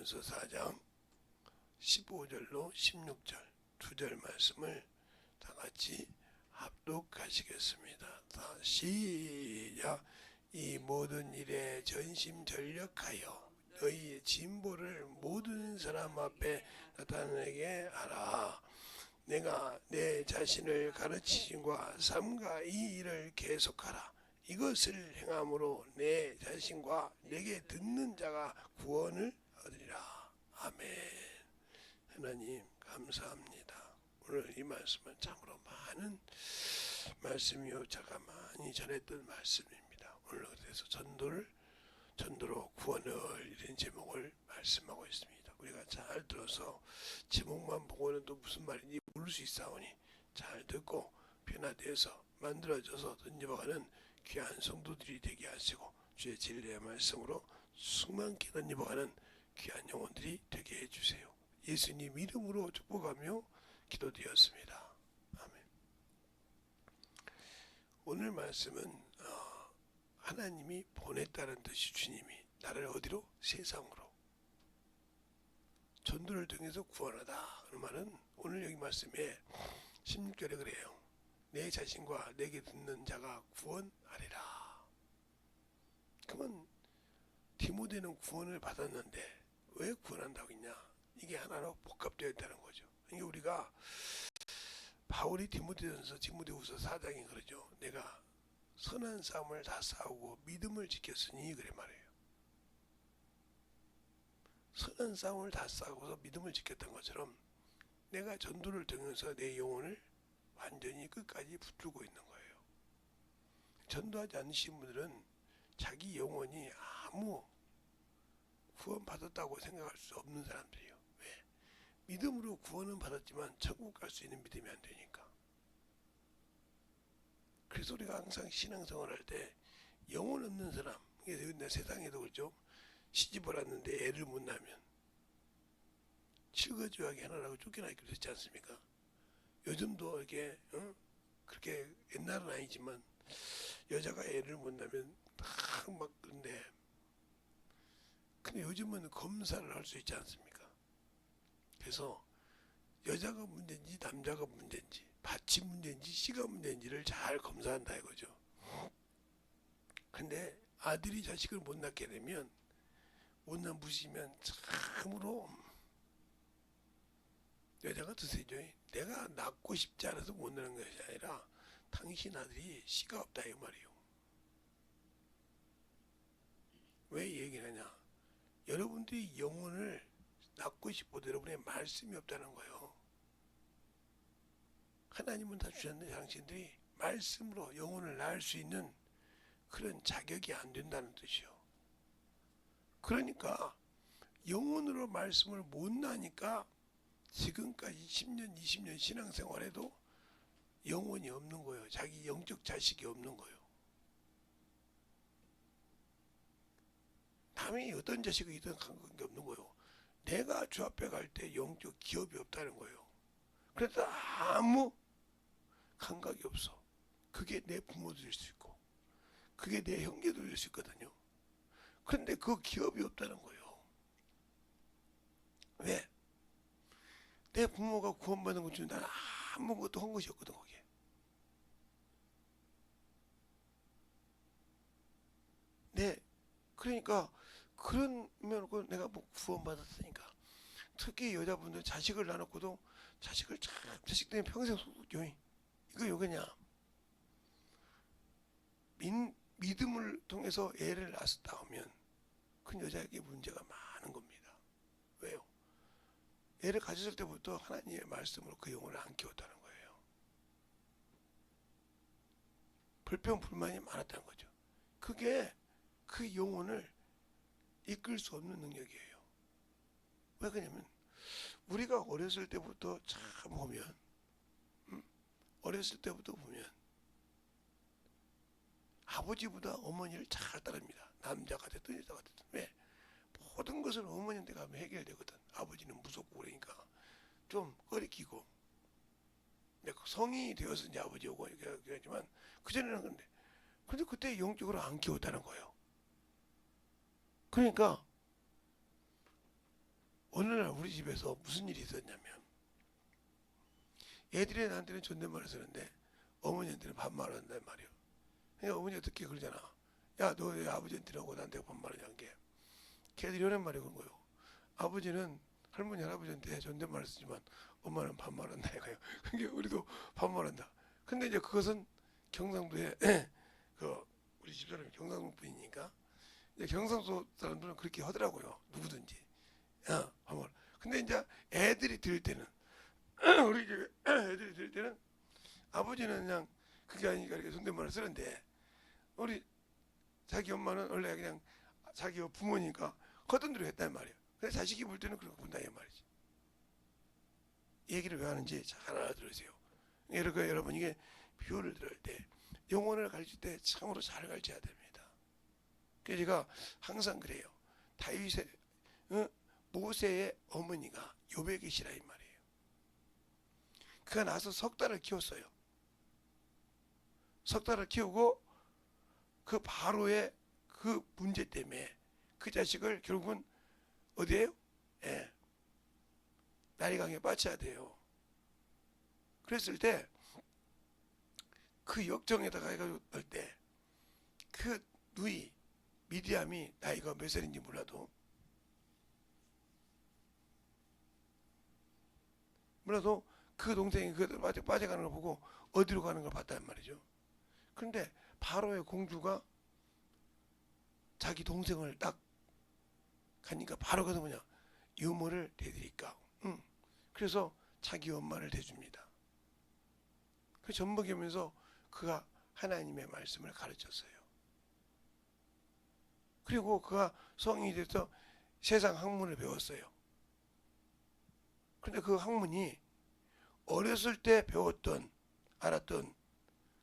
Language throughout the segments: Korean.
디모데전서 4장 15절로 16절 두 절 말씀을 다 같이 합독하시겠습니다. 다 시작. 이 모든 일에 전심전력하여 너희의 진보를 모든 사람 앞에 나타내게 하라. 내가 내 자신을 가르치심과 삼가 이 일을 계속하라. 이것을 행함으로 내 자신과 내게 듣는 자가 구원을 얻으리라. 아멘. 하나님 감사합니다. 오늘 이 말씀은 참으로 많은 말씀이요, 제가 많이 전했던 말씀입니다. 오늘 그래서 전도로 구원을 이런 제목을 말씀하고 있습니다. 우리가 잘 들어서 제목만 보고는 또 무슨 말인지 모를 수 있사오니 잘 듣고 변화되어서 만들어져서 던져가는 귀한 성도들이 되게 하시고 주의 진리의 말씀으로 수많게 던져가는 귀한 영혼들이 되게 해주세요. 예수님 이름으로 축복하며 기도드렸습니다. 아멘. 오늘 말씀은 하나님이 보냈다는 뜻이 주님이 나를 어디로? 세상으로. 전도를 통해서 구원하다. 그 말은 오늘 여기 말씀에 16절에 그래요. 내 자신과 내게 듣는 자가 구원하리라. 그러면 디모데는 구원을 받았는데 왜 구원한다고 했냐? 이게 하나로 복합되어 있다는 거죠. 그러니까 우리가 바울이 디모데전서 디모데후서 4장에 그러죠. 내가 선한 싸움을 다 싸우고 믿음을 지켰으니 그래 말해요. 선한 싸움을 다 싸우고서 믿음을 지켰던 것처럼 내가 전도를 통해서 내 영혼을 완전히 끝까지 붙들고 있는 거예요. 전도하지 않으신 분들은 자기 영혼이 아무 구원받았다고 생각할 수 없는 사람들이에요. 왜? 믿음으로 구원은 받았지만 천국 갈 수 있는 믿음이 안 되니까. 그래서 우리가 항상 신앙생활 할 때 영혼 없는 사람, 내 세상에도 그렇죠. 시집을 왔는데 애를 못 낳으면 칠거지하게 하나라고 쫓겨나기로 했지 않습니까? 요즘도 이렇게 그렇게 옛날은 아니지만 여자가 애를 못 낳으면 막 근데 요즘은 검사를 할 수 있지 않습니까? 그래서 여자가 문제인지 남자가 문제인지 밭이 문제인지 씨가 문제인지를 잘 검사한다 이거죠. 근데 아들이 자식을 못 낳게 되면 못 낳으시면 참으로 여자가 드세죠. 내가 낳고 싶지 않아서 못 낳는 것이 아니라 당신 아들이 씨가 없다 이 말이에요. 왜 얘기를 하냐? 여러분들이 영혼을 낳고 싶어도 여러분의 말씀이 없다는 거예요. 하나님은 다 주셨는데 당신들이 말씀으로 영혼을 낳을 수 있는 그런 자격이 안 된다는 뜻이요. 그러니까 영혼으로 말씀을 못 낳으니까 지금까지 10년, 20년 신앙생활에도 영혼이 없는 거예요. 자기 영적 자식이 없는 거예요. 남이 어떤 자식이 있든 관계 없는 거예요. 내가 주 앞에 갈 때 영적 기업이 없다는 거예요. 그래서 아무 감각이 없어. 그게 내 부모도 될 수 있고 그게 내 형제도 될 수 있거든요. 그런데 그 기업이 없다는 거예요. 왜? 내 부모가 구원받는 것 중에 나는 아무것도 한 것이 없거든 거기에. 네, 그러니까 그러면 내가 뭐 구원받았으니까 특히 여자분들 자식을 낳아놓고도 자식 때문에 평생 속죠. 이거 요거냐? 믿음을 통해서 애를 낳았다 하면 그 여자에게 문제가 많은 겁니다. 왜요? 애를 가졌을 때부터 하나님의 말씀으로 그 영혼을 안 키웠다는 거예요. 불평 불만이 많았다는 거죠. 그게 그 영혼을 이끌 수 없는 능력이에요. 왜 그러냐면 우리가 어렸을 때부터 참 보면 어렸을 때부터 보면 아버지보다 어머니를 잘 따릅니다. 남자가 됐든 여자가 됐든. 왜? 모든 것을 어머니한테 가면 해결되거든. 아버지는 무섭고 그러니까 좀 꺼리키고 성인이 되어서 이제 아버지 오고 이렇게 하지만 그전에는 근데 그때 영적으로 안 키웠다는 거예요. 그러니까 어느 날 우리 집에서 무슨 일이 있었냐면, 애들이 나한테는 존댓말을 쓰는데 어머니한테는 반말을 한단 말이에요. 그러니까 어머니가 듣기 그러잖아. 야, 너 왜 아버지한테라고 나한테 반말하냐는 게. 걔들이 이런 말이 그런 거예요. 아버지는 할머니 할아버지한테 존댓말을 쓰지만 엄마는 반말한다 이거예요. 그러니까 우리도 반말한다. 근데 이제 그것은 경상도에 그 우리 집사람이 경상도 분이니까 이제 경상도 사람들은 그렇게 하더라고요. 누구든지. 반말. 근데 이제 애들이 들을 때는 우리 집에 애들이 들을 때는 아버지는 그냥 그게 아니니까 이렇게 존댓말을 쓰는데 우리 자기 엄마는 원래 그냥 자기 부모니까 거던 대로 했단 말이에요. 그래서 자식이 볼 때는 그렇게 본다 이 말이지. 얘기를 왜 하는지 잘 알아들으세요. 여러분 이게 비유를 들을 때 영혼을 가르칠 때 참으로 잘 가르쳐야 됩니다. 그래서 제가 항상 그래요. 다윗의 모세의 어머니가 요백이시라 이 말이에요. 그가 나서 석 달을 키웠어요. 석 달을 키우고 그 바로의 그 문제 때문에 그 자식을 결국은 어디에요? 나리강에 빠쳐야 돼요. 그랬을 때 그 역정에다가 해가지고 할 때 그 누이 미디암이 나이가 몇 살인지 몰라도 그 동생이 그 빠져가는 걸 보고 어디로 가는 걸 봤단 말이죠. 그런데 바로의 공주가 자기 동생을 딱 가니까 바로 가서 뭐냐 유모를 대드릴까. 그래서 자기 엄마를 대줍니다. 그 전복이면서 그가 하나님의 말씀을 가르쳤어요. 그리고 그가 성인이 돼서 세상 학문을 배웠어요. 그런데 그 학문이 어렸을 때 배웠던 알았던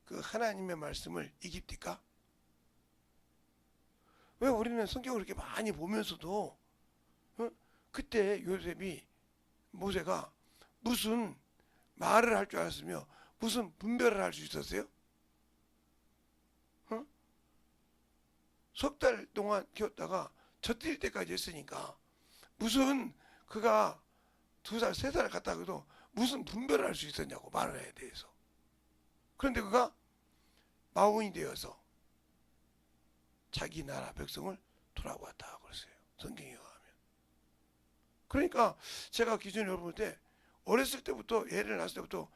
그 하나님의 말씀을 이깁니까? 왜 우리는 성경을 그렇게 많이 보면서도 그때 요셉이 모세가 무슨 말을 할 줄 알았으며 무슨 분별을 할 수 있었어요? 석 달 동안 키웠다가 젖들 때까지 했으니까 무슨 그가 2살, 3살 갔다 그래도 무슨 분별을 할 수 있었냐고 말을 해야 돼서. 그런데 그가 마흔이 되어서 자기 나라 백성을 돌아왔다 그랬어요. 성경에 의하면. 그러니까 제가 기존에 여러분 볼 때 어렸을 때부터 애를 낳았을 때부터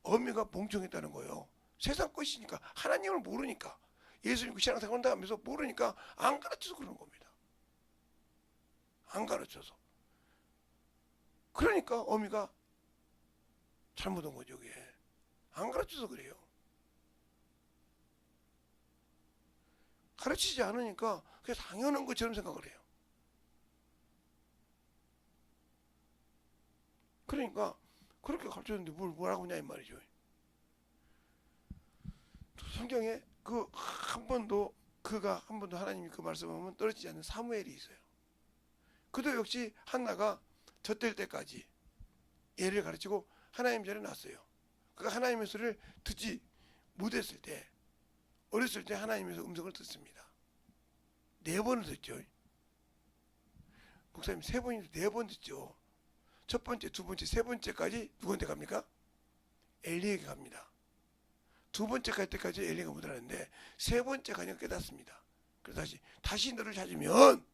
어미가 멍청했다는 거예요. 세상 것이니까 하나님을 모르니까 예수님 그 신앙생활 한다 하면서 모르니까 안 가르쳐서 그러는 겁니다. 안 가르쳐서. 그러니까 어미가 잘못한 거죠. 이게 안 가르쳐서 그래요. 가르치지 않으니까 그게 당연한 것처럼 생각을 해요. 그러니까 그렇게 가르쳤는데 뭐라고 하냐 이 말이죠. 성경에 그 한 번도 하나님이 그 말씀하면 떨어지지 않는 사무엘이 있어요. 그도 역시 한나가 젖될 때까지 애를 가르치고 하나님 전에 놨어요. 그가 하나님의 소리를 듣지 못했을 때 어렸을 때 하나님에서 음성을 듣습니다. 4번을 듣죠. 목사님 3번이 4번 듣죠. 첫 번째, 두 번째, 세 번째까지 누구한테 갑니까? 엘리에게 갑니다. 두 번째 갈 때까지 엘리가 못 알았는데 세 번째 가니까 깨닫습니다. 그래서 다시 너를 찾으면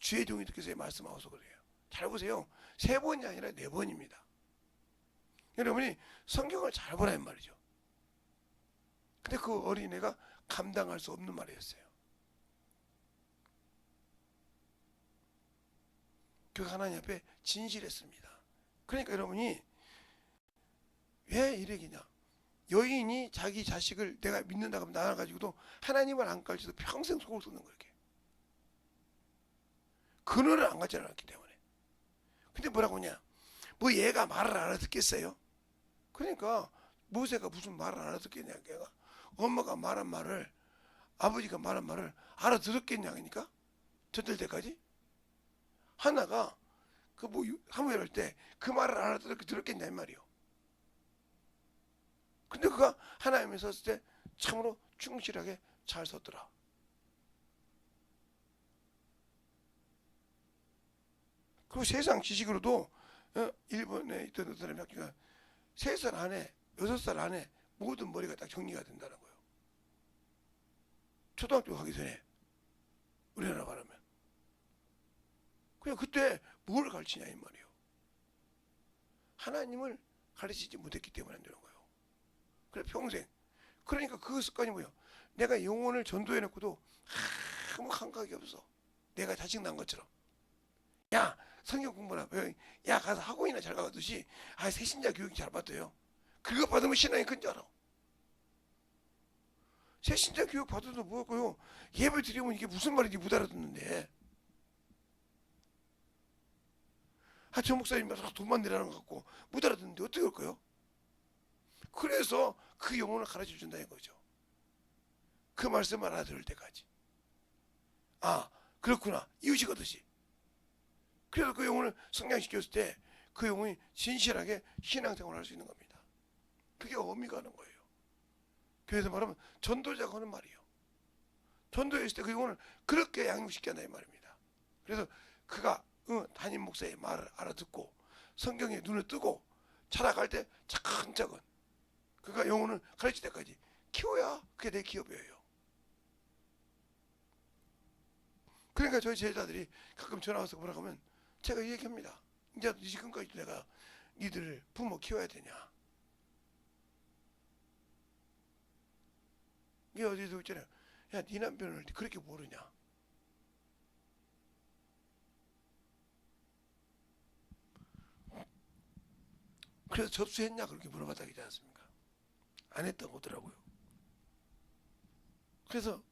주의 종이 듣겠어요 말씀하셔서 그래요. 잘 보세요. 3번이 아니라 4번입니다. 여러분이 성경을 잘 보라는 말이죠. 근데 그 어린애가 감당할 수 없는 말이었어요. 그 하나님 앞에 진실했습니다. 그러니까 여러분이 왜 이러기냐? 여인이 자기 자식을 내가 믿는다고 하면 나와가지고도 하나님을 안 가르쳐서 평생 속을 썩는 거예요. 근원을 안 가르쳐 놨기 때문에. 근데 뭐라고 하냐? 뭐 얘가 말을 알아듣겠어요? 그러니까 모세가 무슨 말을 알아듣겠냐? 걔가 엄마가 말한 말을 아버지가 말한 말을 알아들었겠냐니까? 젖들 때까지 하나가 그 뭐 사무엘 할 때 그 말을 알아들었겠냐 이 말이요. 근데 그가 하나님에 섰을 때 참으로 충실하게 잘 섰더라. 그리고 세상 지식으로도 일본에 있던 어떤 사람이 학교가 3살 안에 6살 안에 모든 머리가 딱 정리가 된다는 거예요. 초등학교 가기 전에 우리나라 말하면 그냥 그때 뭘 가르치냐 이 말이에요. 하나님을 가르치지 못했기 때문에 안 되는 거예요. 그래 평생. 그러니까 그 습관이 뭐예요? 내가 영혼을 전도해놓고도 아무 감각이 없어. 내가 자식 난 것처럼. 야 성경 공부나 야 가서 학원이나 잘 가듯이 새신자 교육 잘 받아요. 그거 받으면 신앙이 큰 줄 알아. 새신자 교육 받아도 뭐고요. 예배 드리면 이게 무슨 말인지 못 알아듣는데. 저 목사님 돈만 내라는 것 같고 못 알아듣는데 어떻게 할까요? 그래서 그 영혼을 가르쳐 준다는 거죠. 그 말씀 알아들을 때까지. 그렇구나. 이유식하듯이. 그래서 그 영혼을 성장시켰을 때 그 영혼이 진실하게 신앙생활을 할 수 있는 겁니다. 그게 의미가 하는 거예요. 그래서 말하면 전도자가 하는 말이에요. 전도했을 때 그 영혼을 그렇게 양육시켜야 한다 이 말입니다. 그래서 그가 담임 목사의 말을 알아듣고 성경에 눈을 뜨고 자라갈 때 차근차근 그가 영혼을 가르칠 때까지 키워야 그게 내 기업이에요. 그러니까 저희 제자들이 가끔 전화 와서 뭐라고 하면 제가 얘기합니다. 이제 지금까지 내가 니들을 부모 키워야 되냐. 이게 어디서 있잖아요. 야, 네 남편을 그렇게 모르냐. 그래서 접수했냐 그렇게 물어봤다지 않습니까? 안 했다고 하더라고요. 그래서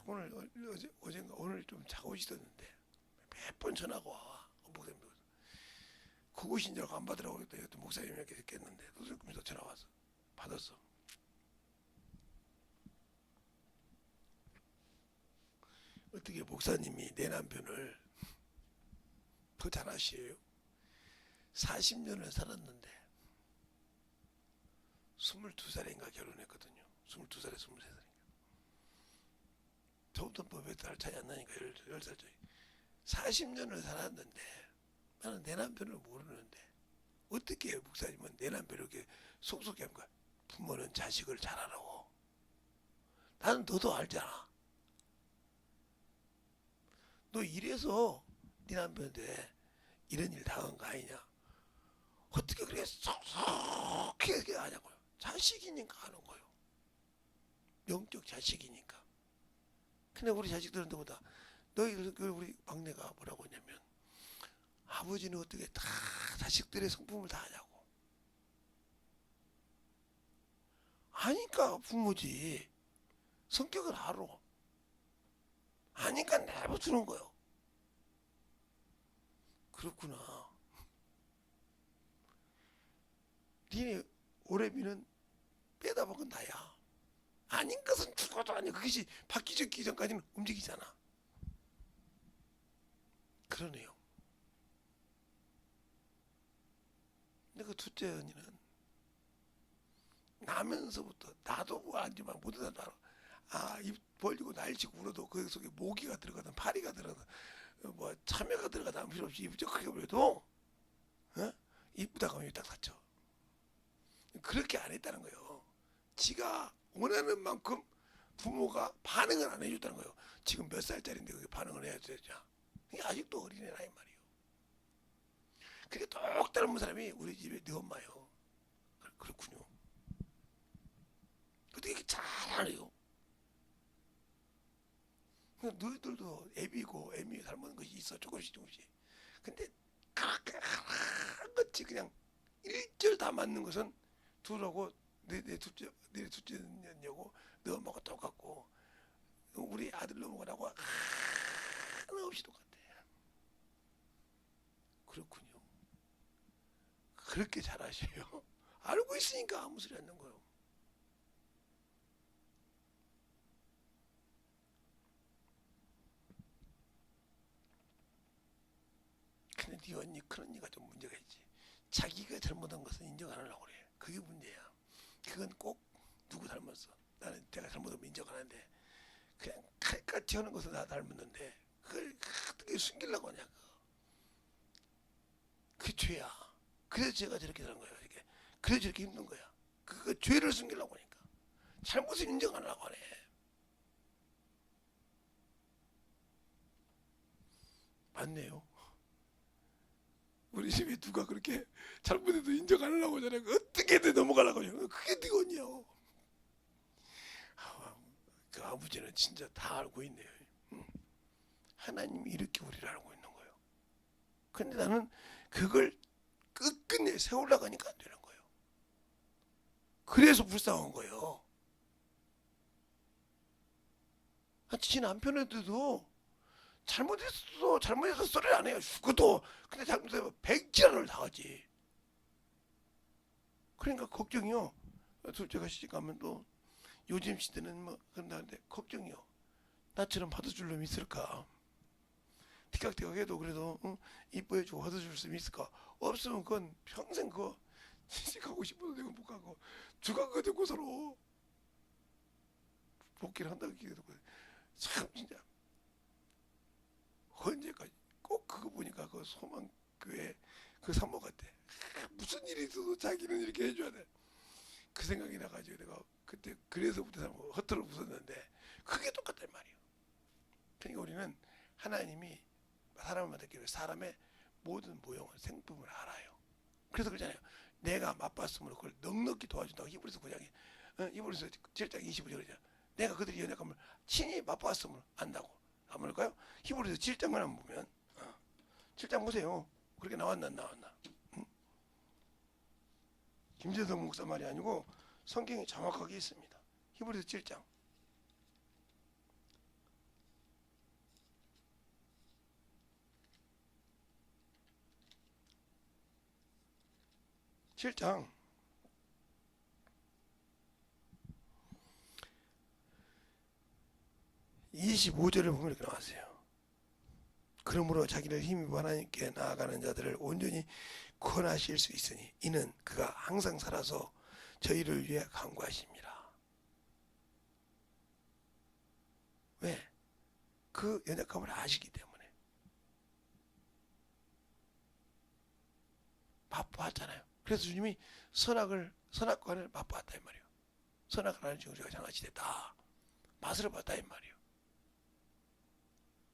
오늘 어젠가 오늘 좀 자고 있었는데 몇 번 전화가 와. 목사님 그곳인 줄 알고 안 받으라고 했더니 목사님에게 했겠는데 또 전화 와서 받았어. 어떻게 목사님이 내 남편을 더 잘 아시에요? 40년을 살았는데 22살인가 결혼했거든요. 22살에 23살인가. 저부터 뭐 몇 달 차이 안 나니까 10살 차이. 40년을 살았는데 나는 내 남편을 모르는데 어떻게 목사님은 내 남편을 이렇게 속속해 한 거야. 부모는 자식을 잘 알아. 나는 너도 알잖아. 너 이래서 네 남편한테 이런 일 당한 거 아니냐. 어떻게 그렇게 속속하게 하냐고요. 자식이니까 하는 거예요. 영적 자식이니까. 근데 우리 자식들은 너보다 너희 우리 막내가 뭐라고 하냐면 아버지는 어떻게 다 자식들의 성품을 다 아냐고. 아니까 부모지. 성격을 알아. 아니까 내버려두는 거예요. 그렇구나. 니네 오래비는 빼다 먹은 나야. 아닌 것은 죽어도 아니야. 그것이 바뀌기 전까지는 움직이잖아. 그러네요. 근데 그 둘째 언니는 나면서부터 나도 뭐 아니지만 모두 다 알아. 입 벌리고 날치고 울어도 그 속에 모기가 들어가든 파리가 들어가든 뭐 참외가 들어가든 아무 필요 없이 입을 크게 벌려도 이쁘다고 하면 딱 닫혀. 그렇게 안 했다는 거예요. 지가 원하는 만큼 부모가 반응을 안 해줬다는 거예요. 지금 몇 살짜리인데 그게 반응을 해야 되냐. 이게 아직도 어린애라 이 말이에요. 그게 똑 닮은 사람이 우리 집에 네 엄마예요. 그렇군요. 어떻게 이렇게 잘 알아요? 너희들도 애비고 애미 닮은 것이 있어 조금씩 조금씩. 근데 그렇게 하나같이 그냥 일절 다 맞는 것은 둘하고 내 둘째 년녀고 너 엄마가 똑같고 우리 아들 놈하고 나하고 하나 없이 똑같아. 그렇군요. 그렇게 잘하셔요. 알고 있으니까 아무 소리 안 난 거예요. 근데 네 언니 큰 언니가 좀 문제가 있지. 자기가 잘못한 것은 인정 안 하려고 그래. 그게 문제야. 그건 꼭 누구 닮았어. 나는 내가 잘못하면 인정 안 하는데 그냥 칼같이 하는 것은 나 닮았는데 그걸 어떻게 숨기려고 하냐. 그게 죄야. 그래서 제가 저렇게 되는 거예요. 이렇게. 그래서 저렇게 힘든 거야. 그 죄를 숨기려고 하니까. 잘못을 인정 안 하려고 하네. 맞네요. 우리 집에 누가 그렇게 잘못해도 인정 안 하려고 하잖아요. 어떻게든 넘어가려고 하잖아요. 그게 네가 언니야. 그 아버지는 진짜 다 알고 있네요. 하나님이 이렇게 우리를 알고 있는 거예요. 근데 나는 그걸 끝끝내 세우려고 하니까 안 되는 거예요. 그래서 불쌍한 거예요. 지 남편한테도 잘못해서 소리를 안 해요. 죽어도. 근데 잘못해서 백지란을 당하지. 그러니까 걱정이요. 둘째가 시집가면 또 요즘 시대는 뭐 그런다는데 걱정이요. 나처럼 받아줄 놈이 있을까? 티격태격해도 그래도 이뻐해주고 받아줄 수 있을까? 없으면 그건 평생 그거 시집가고 싶어도 내가 못 가고 죽어가 되고 서로 복귀를 한다고 기대되고 참 진짜 언제까지 꼭 그거 보니까 그 소망교회 그 사모 같아. 무슨 일이 있어도 자기는 이렇게 해줘야 돼. 그 생각이 나가지고 내가 그때 그래서부터 헛들어 웃었는데 그게 똑같단 말이에요. 그러니까 우리는 하나님이 사람을 만들기 위해 사람의 모든 모형을 생품을 알아요. 그래서 그러잖아요. 내가 맛봤으므로 그걸 넉넉히 도와준다고 히브리서 9장에 히브리서 7장 25절에 그러잖아요. 내가 그들이 연약함을 친히 맛봤으므로 안다고. 한번 볼까요? 히브리서 7장만 한번 보면 7장 보세요. 그렇게 나왔나 안 나왔나? 김재성 목사 말이 아니고 성경이 정확하게 있습니다. 히브리서 7장 7장 25절을 보면 이렇게 나왔어요. 그러므로 자기를 힘입어 하나님께 나아가는 자들을 온전히 구원하실 수 있으니 이는 그가 항상 살아서 저희를 위해 간구하십니다. 왜? 그 연약함을 아시기 때문에. 맛보았잖아요. 그래서 주님이 선악과를 맛보았다 이 말이에요. 선악을 하는 중 우리가 장아찌 됐다. 맛을 봤다 이 말이에요.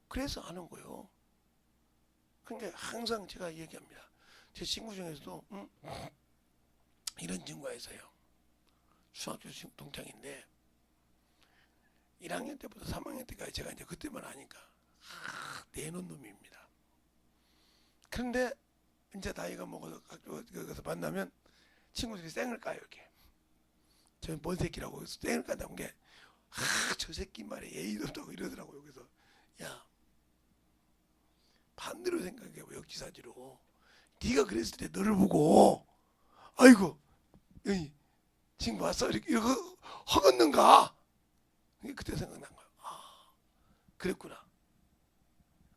그래서 아는 거예요. 그러니까 항상 제가 얘기합니다. 제 친구 중에서도 이런 친구가 있어요. 중학교 동창인데 1학년 때부터 3학년 때까지 제가 이제 그때만 하니까 내놓은 놈입니다. 그런데 이제 나이가 먹어서 가서 만나면 친구들이 쌩을 까요. 이렇게 저는 뭔 새끼라고 쌩을 깐다는 게 저 새끼 말에 예의도 없다고 이러더라고요. 그래서 야 반대로 생각해봐. 역지사지로 네가 그랬을 때 너를 보고 아이고 여기 지금 왔어 이렇게 허겄는가? 그때 생각난 거예요. 아 그랬구나.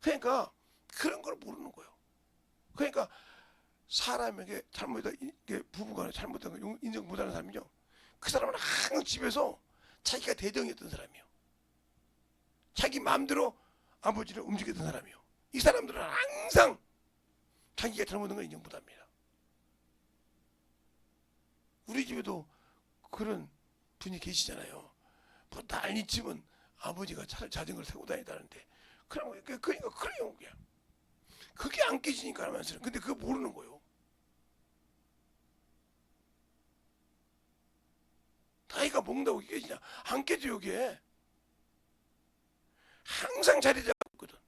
그러니까 그런 걸 모르는 거예요. 그러니까 사람에게 잘못했다, 부부간에 잘못한 걸 인정 못하는 사람이죠. 그 사람은 항상 집에서 자기가 대정이었던 사람이에요. 자기 마음대로 아버지를 움직였던 사람이에요. 이 사람들은 항상 자기가 잘못한 걸 인정 못합니다. 우리 집에도 그런 분이 계시잖아요. 뭐 난리치면 아버지가 자전거를 타고 다니다는데 그러니까 그런 경우야. 그게 안 깨지니까 하면서 근데 그거 모르는 거예요. 나이가 먹는다고 깨지냐? 안 깨져요. 이게 항상 자리 잡고 있거든.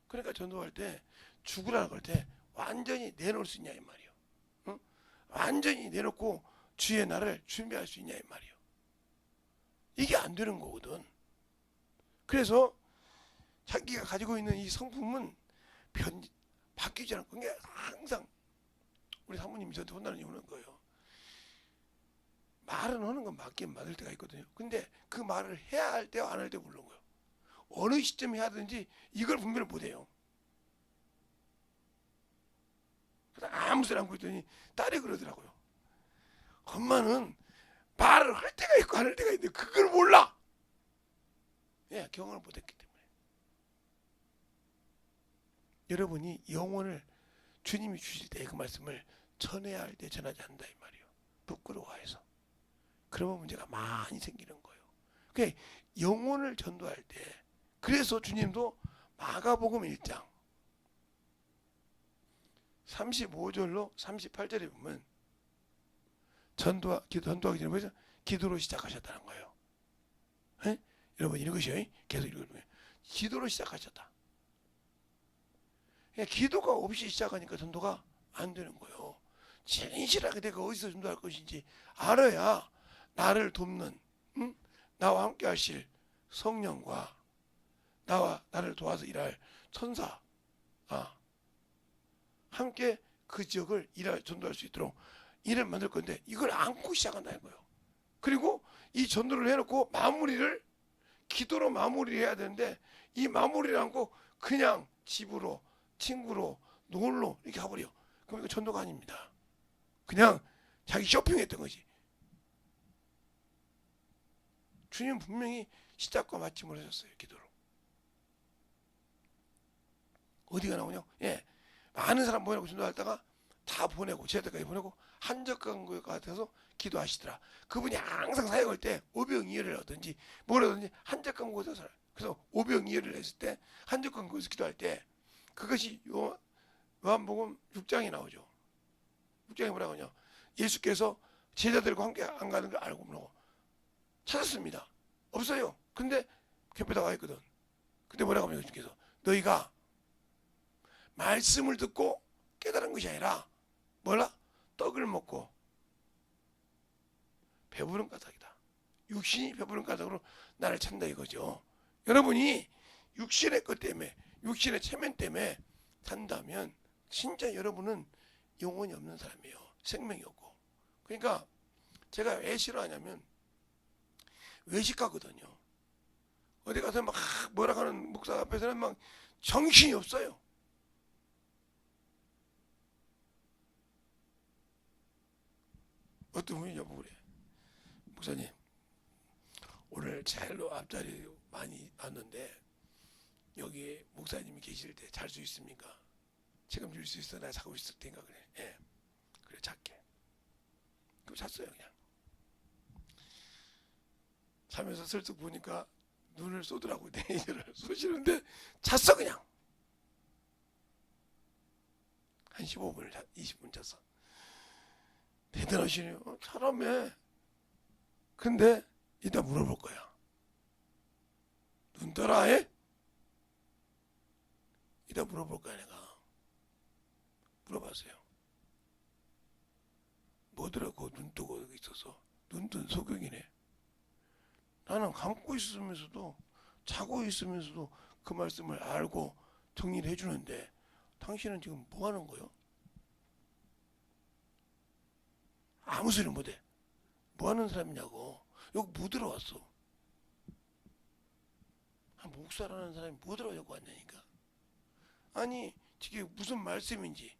그러니까 전도할 때 죽으라고 할 때 완전히 내놓을 수 있냐 이 말이에요. 응? 완전히 내놓고 주의 날을 준비할 수 있냐 이 말이에요. 이게 안 되는 거거든. 그래서 자기가 가지고 있는 이 성품은 바뀌지 않고 그게 항상 우리 사모님이 저한테 혼나는 이유는 거예요. 말은 하는 건 맞긴 맞을 때가 있거든요. 근데 그 말을 해야 할 때와 안 할 때 모르는 거예요. 어느 시점에 해야 되는지 이걸 분별을 못해요. 아무 소리 안 하고 있더니 딸이 그러더라고요. 엄마는 말을 할 때가 있고 안 할 때가 있는데 그걸 몰라. 예, 경험을 못했기 때문에. 여러분이 영혼을 주님이 주실 때 그 말씀을 전해야 할 때 전하지 않는다 이 말이에요. 부끄러워해서. 그러면 문제가 많이 생기는 거예요. 그러니까 영혼을 전도할 때, 그래서 주님도 마가복음 1장 35절로 38절에 보면 전도하기 전에 뭐죠? 기도로 시작하셨다는 거예요. 에? 여러분 읽으셔요. 계속 읽는 거예요. 기도로 시작하셨다. 그러니까 기도가 없이 시작하니까 전도가 안 되는 거예요. 진실하게 내가 어디서 전도할 것인지 알아야 나를 돕는, 응? 나와 함께 하실 성령과 나를 도와서 일할 천사, 함께 그 지역을 전도할 수 있도록 일을 만들 건데, 이걸 안고 시작한다는 거예요. 그리고 이 전도를 해놓고 마무리를 기도로 마무리해야 되는데, 이 마무리를 안고 그냥 집으로, 친구로, 놀러 이렇게 가버려. 그럼 이거 전도가 아닙니다. 그냥 자기 쇼핑했던 거지. 주님 분명히 시작과 마침을 하셨어요. 기도로. 어디가 나오냐? 예, 많은 사람 모여놓고 전도하다가 다 보내고 제자들까지 보내고 한적한 것 같아서 기도하시더라. 그분이 항상 사역할 때 오병이어를 하든지 뭐라든지 한적한 곳에서 살아요. 그래서 오병이어를 했을 때 한적한 곳에서 기도할 때 그것이 요한복음 6장에 나오죠. 6장에 뭐라고 하냐? 예수께서 제자들과 함께 안 가는 걸 알고 뭐라고 찾았습니다. 없어요. 근데 캠프에다 와 있거든. 근데 뭐라고 하냐? 예수께서 너희가 말씀을 듣고 깨달은 것이 아니라 뭐라? 떡을 먹고 배부른 까닭이다. 육신이 배부른 까닭으로 나를 찬다 이거죠. 여러분이 육신의 것 때문에, 육신의 체면 때문에 산다면 진짜 여러분은 영혼이 없는 사람이에요. 생명이 없고. 그러니까 제가 왜 싫어하냐면 외식하거든요. 어디 가서 막 뭐라 하는 목사 앞에서는 막 정신이 없어요. 어떤 분이 여보고 그래. 목사님, 오늘 제일로 앞자리 많이 왔는데 여기 목사님이 계실 때 잘 수 있습니까? 책임질 수 있어? 내가 자고 있을 테니까. 그래. 예. 그래, 작게. 그럼 잤어요, 그냥. 자면서 슬쩍 보니까 눈을 쏘더라고. 내일을 쏘시는데 잤어, 그냥. 한 15분, 20분 잤어. 대단하시네요. 사람에. 근데 이따 물어볼 거야. 눈 떠라 해? 이따 물어볼 거야, 내가. 물어봤어요. 뭐더라고, 눈 뜨고 있어서. 눈 뜬 소경이네. 나는 감고 있으면서도, 자고 있으면서도 그 말씀을 알고 정리를 해주는데, 당신은 지금 뭐 하는 거요? 아무 소리 못해. 뭐 하는 사람이냐고. 여기 뭐 들어왔어? 목사라는 사람이 뭐 들어오려고 왔냐니까. 아니, 이게 무슨 말씀인지,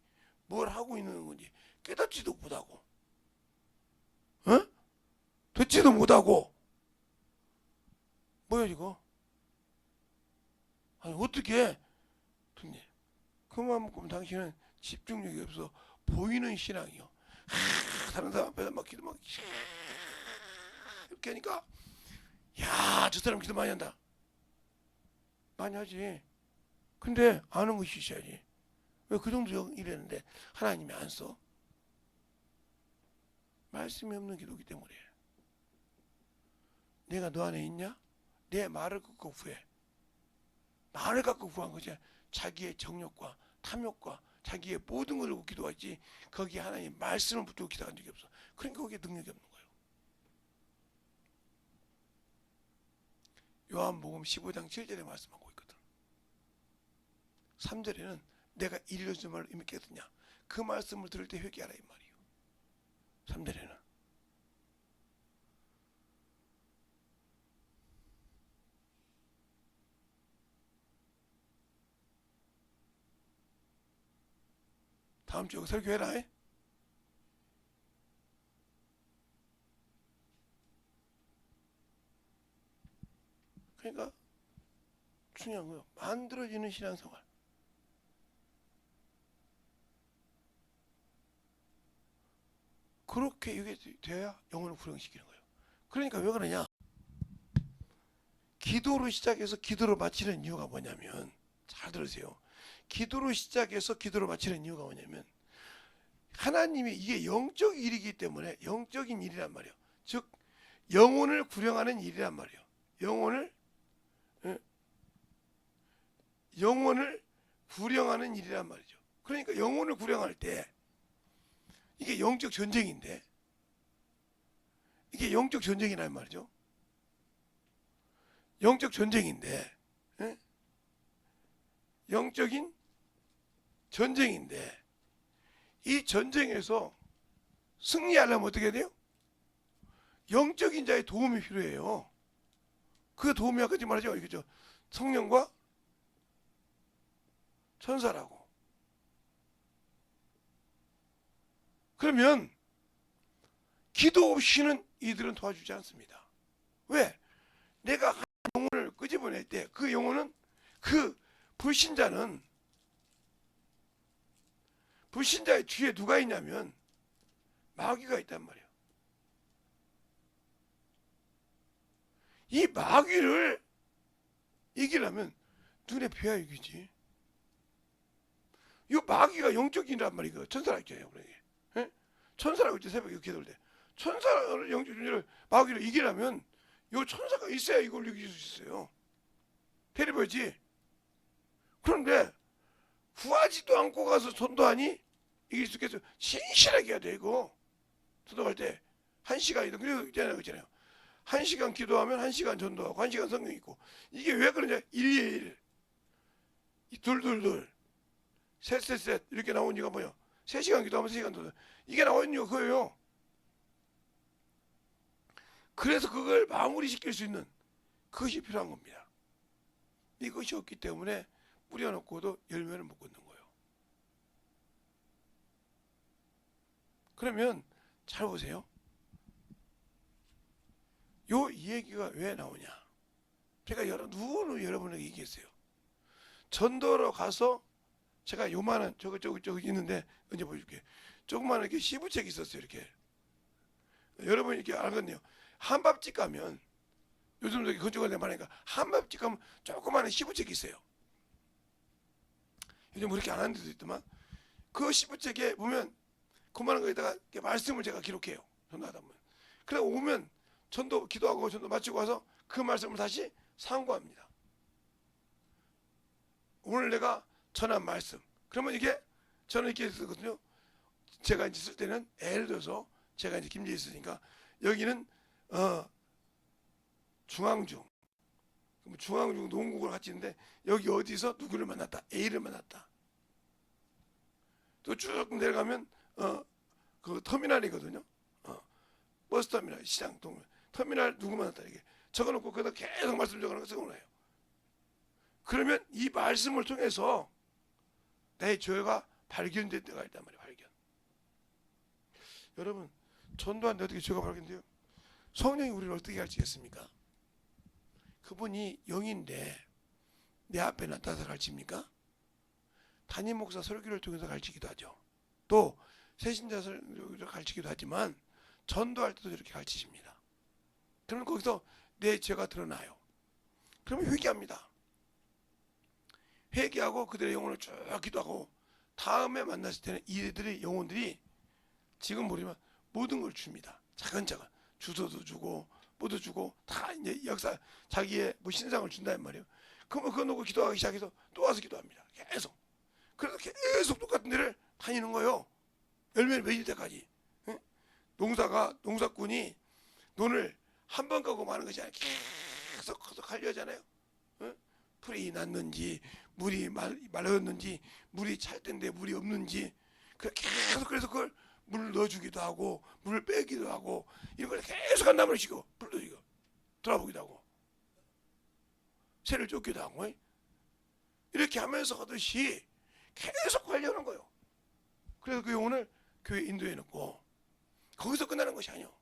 뭘 하고 있는 건지 깨닫지도 못하고, 어? 듣지도 못하고, 뭐야 이거? 아니 어떻게? 듣니? 그만큼 당신은 집중력이 없어 보이는 신앙이요. 다른 사람 앞에서 막 기도 막 이렇게 하니까, 야, 저 사람 기도 많이 한다. 많이 하지. 근데 아는 것이 있어야지. 왜 그 정도 이랬는데 하나님이 안 써? 말씀이 없는 기도기 때문에. 내가 너 안에 있냐? 내 말을 갖고 구해. 말을 갖고 구한 것이 자기의 정욕과 탐욕과 자기의 모든 걸 갖고 기도하지, 거기에 하나님 말씀을 붙들고 기도한 적이 없어. 그러니까 거기에 능력이 없는 거예요. 요한복음 15장 7절에 말씀하고 있거든. 3절에는 내가 일러준 말을 이미 깨닫냐, 그 말씀을 들을 때 회개하라 이 말이에요. 3절에는 다음 주에 설교해라. 그러니까 중요한 거예요. 만들어지는 신앙생활. 그렇게 이게 돼야 영혼을 구령시키는 거예요. 그러니까 왜 그러냐? 기도로 시작해서 기도로 마치는 이유가 뭐냐면, 잘 들으세요. 기도로 시작해서 기도로 마치는 이유가 뭐냐면, 하나님이 이게 영적 일이기 때문에 영적인 일이란 말이에요. 즉 영혼을 구령하는 일이란 말이에요. 영혼을 구령하는 일이란 말이죠. 그러니까 영혼을 구령할 때 이게 영적 전쟁인데, 이게 영적 전쟁이란 말이죠. 영적 전쟁인데, 영적인 전쟁인데, 이 전쟁에서 승리하려면 어떻게 해야 돼요? 영적인 자의 도움이 필요해요. 그 도움이 아까 말하죠. 이거죠. 성령과 천사라고. 그러면 기도 없이는 이들은 도와주지 않습니다. 왜? 내가 영혼을 끄집어낼 때 그 영혼은, 그 불신자는, 불신자의 뒤에 누가 있냐면 마귀가 있단 말이에요. 이 마귀를 이기려면 눈에 뵈야 이기지. 이 마귀가 영적인이란 말이에요. 천사라 있잖아요. 그러게. 천사라고 있죠. 새벽에 기도할 때. 천사를 영적인을 마귀를 이기려면 이 천사가 있어야 이걸 이길 수 있어요. 테리버지. 그런데 구하지도 않고 가서 전도하니 이길 수 있겠어요? 신실하게 해야 돼. 이거 전도할 때 1시간이든 그래서 있잖아요. 1시간 기도하면 1시간 전도하고 1시간 성경 읽고. 이게 왜 그러냐? 1, 2, 셋 이렇게 나온 이유가 뭐예요? 3시간 기도하면 3시간 전도. 이게 나온 이유가 그거예요. 그래서 그걸 마무리 시킬 수 있는 그것이 필요한 겁니다. 이것이 없기 때문에 뿌려놓고도 열매를 못 걷는 거예요. 그러면 잘 보세요. 요 얘기가 왜 나오냐? 제가 누구는 여러분에게 얘기했어요. 전도로 가서 제가 요만한 저거 있는데 언제 보여줄게. 조그마한 이렇게 시부책이 있었어요. 이렇게. 여러분 이렇게 알거든요. 한밥집 가면 요즘 저기 건축을 내 말하니까 한밥집 가면 조그마한 시부책이 있어요. 요즘 그렇게 안 하는 데도 있지만 그 시부책에 보면 그만한 거에다가 말씀을 제가 기록해요. 전도하다 보면. 그래 오면 전도 기도하고 전도 마치고 와서 그 말씀을 다시 상고합니다. 오늘 내가 전한 말씀. 그러면 이게 저는 이렇게 쓰거든요. 제가 이제 쓸 때는 예를 들어서 제가 이제 김제에 있으니까 여기는 중앙중 농국을 같이 있는데 여기 어디서 누구를 만났다. A를 만났다. 또 쭉 내려가면 그 터미널이거든요. 버스터미널, 시장, 동물 터미널 누구 만났다. 이게 적어놓고 거기다 계속 말씀 적어놓고 적어놔요. 그러면 이 말씀을 통해서 내 죄가 발견될 때가 있단 말이에요. 발견. 여러분 전도하는데 어떻게 죄가 발견돼요? 성령이 우리를 어떻게 가르치겠습니까? 그분이 영인데 내 앞에 나타나서 가르칩니까? 담임 목사 설교를 통해서 가르치기도 하죠. 또 새신자 설교를 가르치기도 하지만 전도할 때도 이렇게 가르치십니다. 그러면 거기서 내 죄가 드러나요. 그러면 회개합니다. 회개하고 그들의 영혼을 쭉 기도하고 다음에 만났을 때는 이들의 영혼들이 지금 모르지만 모든 걸 줍니다. 차근차근 주소도 주고 뭐도 주고 다 이제 역사 자기의 뭐 신상을 준다는 말이에요. 그러면 그거 놓고 기도하기 시작해서 또 와서 기도합니다. 계속. 그래서 계속 똑같은 데를 다니는 거예요. 열매를 맺을 때까지. 응? 농사꾼이 논을 한 번 가고 마는 것이 아니라 계속 관리하잖아요. 응? 풀이 났는지 물이 말랐는지 물이 찰 텐데 물이 없는지 계속 그래서 그걸 물을 넣어주기도 하고 물을 빼기도 하고 이런 걸 계속 한단 말이죠. 불도 이거 돌아보기도 하고 새를 쫓기도 하고 이렇게 하면서 하듯이 계속 관리하는 거예요. 그래서 그 영혼을 교회 인도해 놓고 거기서 끝나는 것이 아니에요.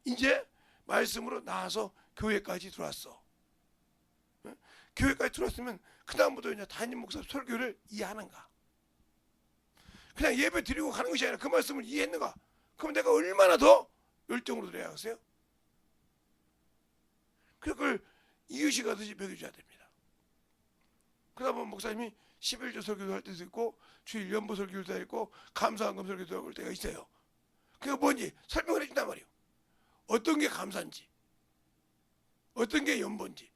이제 말씀으로 나와서 교회까지 들어왔어. 교회까지 들어왔으면 그 다음부터 이제 담임 목사 설교를 이해하는가? 그냥 예배 드리고 가는 것이 아니라 그 말씀을 이해했는가? 그럼 내가 얼마나 더 열정으로 들어야겠어요? 그걸 이유식 하듯이 먹여줘야 됩니다. 그러다 보면 목사님이 11조 설교도 할 때도 있고 주일 연보 설교도 있고 감사한금 설교도 할 때가 있어요. 그게 뭔지 설명을 해준단 말이에요. 어떤 게 감사인지 어떤 게 연보인지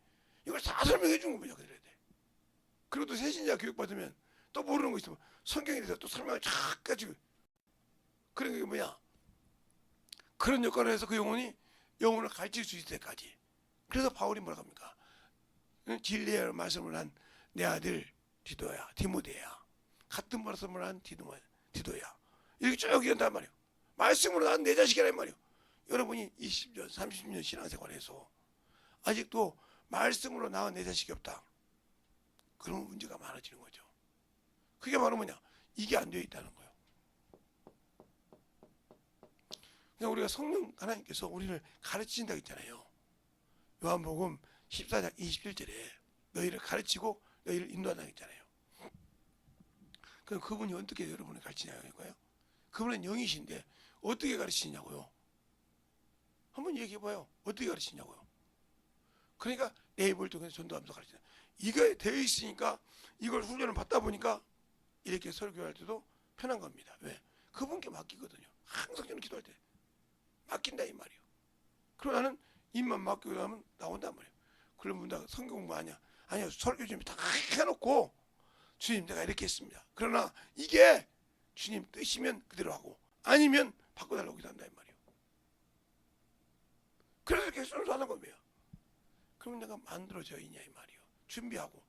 이걸 다 설명해 주는 겁니다. 그래야 돼. 그리고 또 새신자 교육받으면 또 모르는 거 있으면 성경에 대해서 또 설명을 쫙 가지고 그런 게 뭐냐 그런 역할을 해서 그 영혼을 가르칠 수 있을 때까지. 그래서 바울이 뭐라 합니까? 진리의 말씀을 한 내 아들 디도야, 디모데야, 같은 말씀을 한 디도야. 이렇게 쭉 얘기한단 말이에요. 말씀으로 난 내 자식이란 말이에요. 여러분이 20년, 30년 신앙생활에서 아직도 말씀으로 낳은 내 자식이 없다. 그런 문제가 많아지는 거죠. 그게 바로 뭐냐? 이게 안 되어 있다는 거예요. 그러니까 우리가 성령 하나님께서 우리를 가르치신다고 했잖아요. 요한복음 14장 27절에 너희를 가르치고 너희를 인도한다고 했잖아요. 그럼 그분이 어떻게 여러분을 가르치냐고요? 그분은 영이신데 어떻게 가르치냐고요? 한번 얘기해봐요. 어떻게 가르치냐고요? 그러니까 내 입을 통해서 전도하면서 가르치냐. 이게 되어 있으니까 이걸 훈련을 받다 보니까 이렇게 설교할 때도 편한 겁니다. 왜? 그분께 맡기거든요. 항상 저는 기도할 때 맡긴다 이 말이에요. 그러고 나는 입만 맡기고 나면 나온단 말이에요. 그런 분들 성경 공부 아니야. 아니요. 설교 준비 다 해놓고 주님 내가 이렇게 했습니다. 그러나 이게 주님 뜻이면 그대로 하고 아니면 바꿔달라고 기도한다 이 말이에요. 그래서 이렇게 순수하는 겁니다. 그러면 내가 만들어져 있냐 이 말이에요. 준비하고